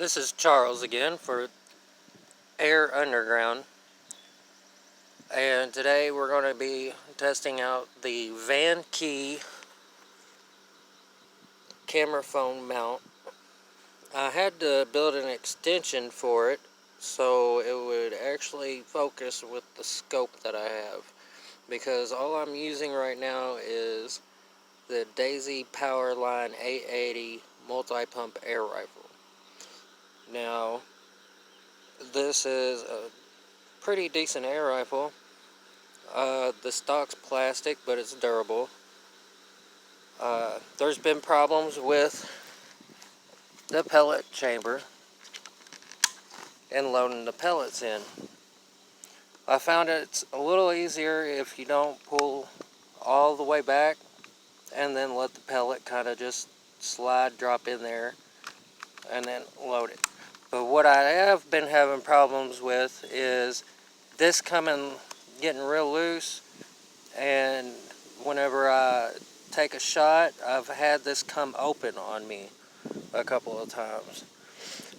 This is Charles again for Air Underground, and today we're going to be testing out the Van Key camera phone mount. I had to build an extension for it so it would actually focus with the scope that I have, because all I'm using right now is the Daisy Powerline 880 multi-pump air rifle. Now, this is a pretty decent air rifle. The stock's plastic, but it's durable. There's been problems with the pellet chamber and loading the pellets in. I found it's a little easier if you don't pull all the way back and then let the pellet kind of just drop in there and then load it. But what I have been having problems with is this getting real loose, and whenever I take a shot, I've had this come open on me a couple of times.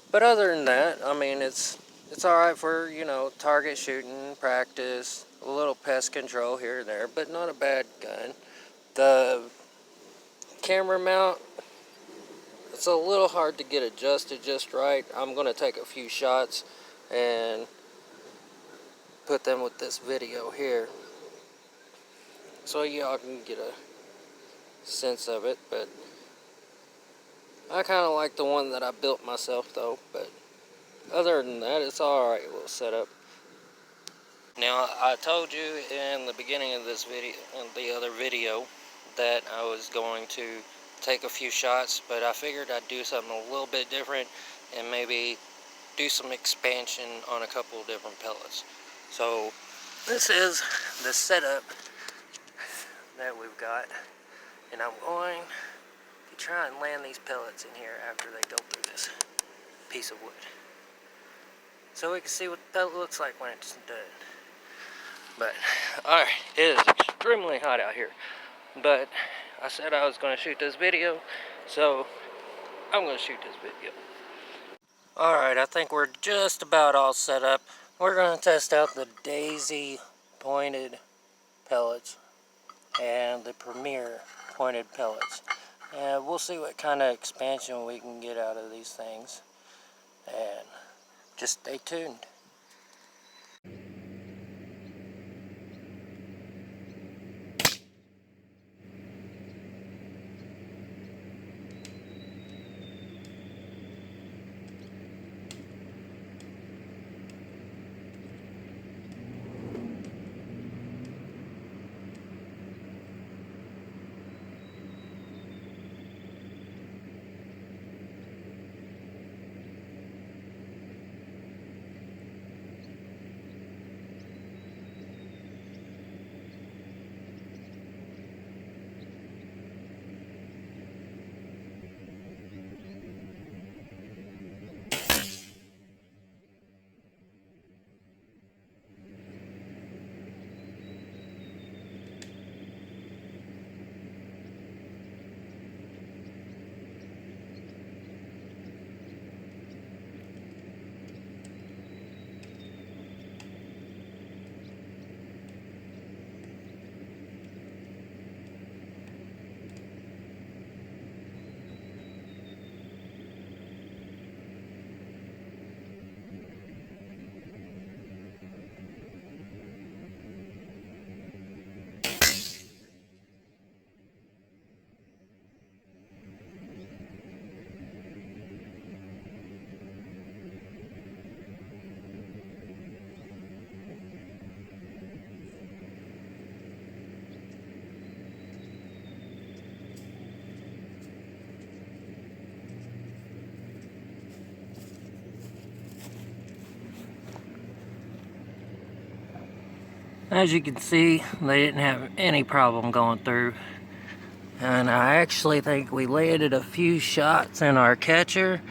But other than that, I mean, it's alright for, target shooting, practice, a little pest control here and there, but not a bad gun. The camera mount, it's a little hard to get adjusted just right. I'm going to take a few shots and put them with this video here so y'all can get a sense of it. But I kind of like the one that I built myself though. But other than that, it's alright little setup. Now, I told you in the beginning of this video, in the other video, that I was going to take a few shots, but I figured I'd do something a little bit different and maybe do some expansion on a couple of different pellets. So this is the setup that we've got, and I'm going to try and land these pellets in here after they go through this piece of wood, so we can see what the pellet looks like when it's done. But alright, it is extremely hot out here, but I said I was going to shoot this video, so I'm going to shoot this video. Alright, I think we're just about all set up. We're going to test out the Daisy pointed pellets and the Premier pointed pellets. And we'll see what kind of expansion we can get out of these things. And just stay tuned. As you can see, they didn't have any problem going through. And I actually think we landed a few shots in our catcher,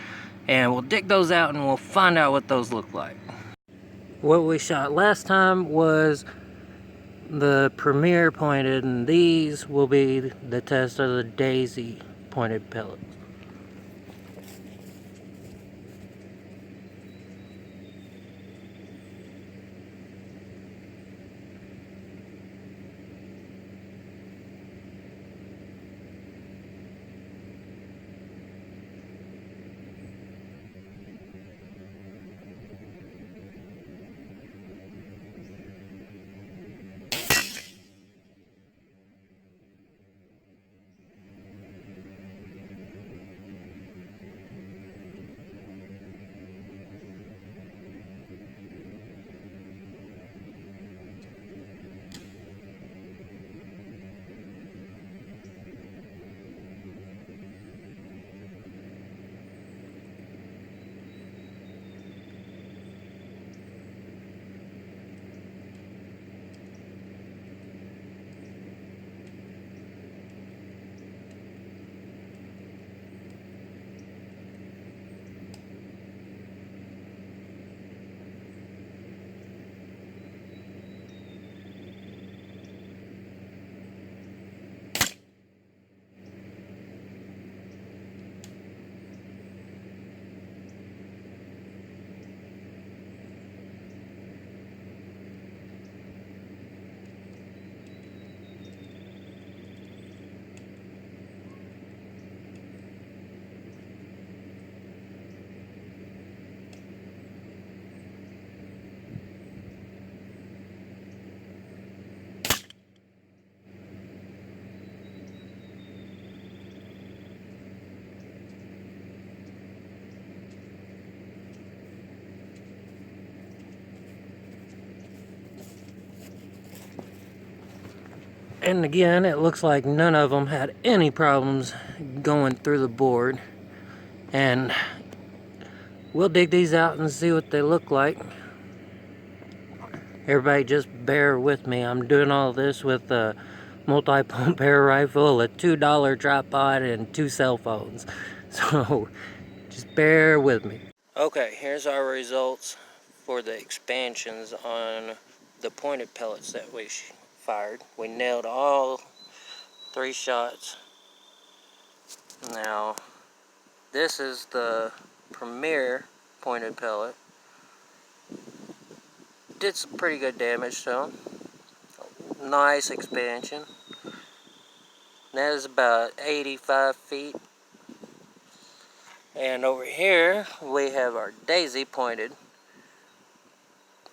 and we'll dig those out and we'll find out what those look like. What we shot last time was the Premier pointed, and these will be the test of the Daisy pointed pellets. And again, it looks like none of them had any problems going through the board. And we'll dig these out and see what they look like. Everybody just bear with me. I'm doing all this with a multi-pump air rifle, a $2 tripod, and 2 cell phones. So just bear with me. Okay, here's our results for the expansions on the pointed pellets that we fired. We nailed all 3 shots. Now, this is the premier pointed pellet. Did some pretty good damage to them. Nice expansion. That is about 85 feet. And over here, we have our daisy pointed.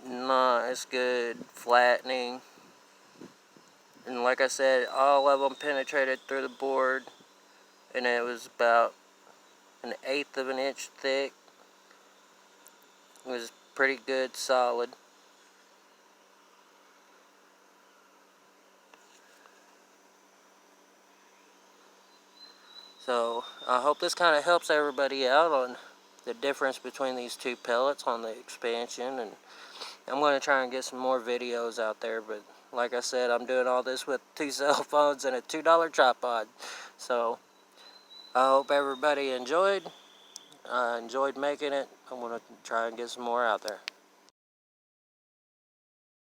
Nice, good flattening. And like I said, all of them penetrated through the board. And it was about 1/8 of an inch thick. It was pretty good, solid. So I hope this kind of helps everybody out on the difference between these 2 pellets on the expansion. And I'm going to try and get some more videos out there. But like I said, I'm doing all this with 2 cell phones and a $2 tripod. So I hope everybody enjoyed. I enjoyed making it. I'm going to try and get some more out there.